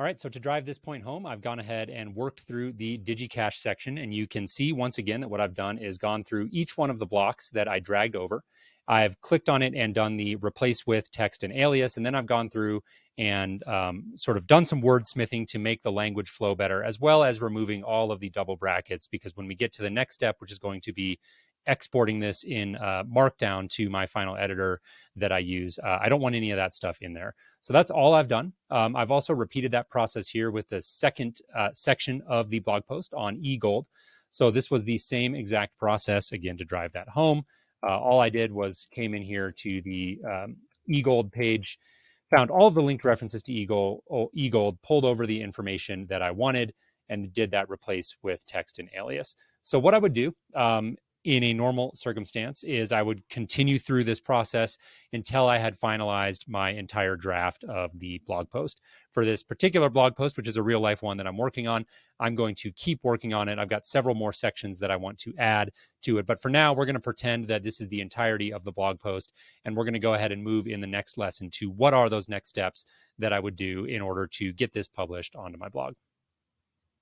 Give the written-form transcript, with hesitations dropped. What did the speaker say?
All right, so to drive this point home, I've gone ahead and worked through the DigiCache section, and you can see once again that what I've done is gone through each one of the blocks that I dragged over. I've clicked on it and done the replace with text and alias, and then I've gone through and sort of done some wordsmithing to make the language flow better, as well as removing all of the double brackets, because when we get to the next step, which is going to be exporting this in Markdown to my final editor that I use, I don't want any of that stuff in there. So that's all I've done. I've also repeated that process here with the second section of the blog post on eGold. So this was the same exact process, again, to drive that home. All I did was came in here to the eGold page, found all of the linked references to eGold, pulled over the information that I wanted, and did that replace with text and alias. So what I would do in a normal circumstance is I would continue through this process until I had finalized my entire draft of the blog post. For this particular blog post, which is a real life one that I'm working on, I'm going to keep working on it. I've got several more sections that I want to add to it. But for now, we're going to pretend that this is the entirety of the blog post, and we're going to go ahead and move in the next lesson to what are those next steps that I would do in order to get this published onto my blog.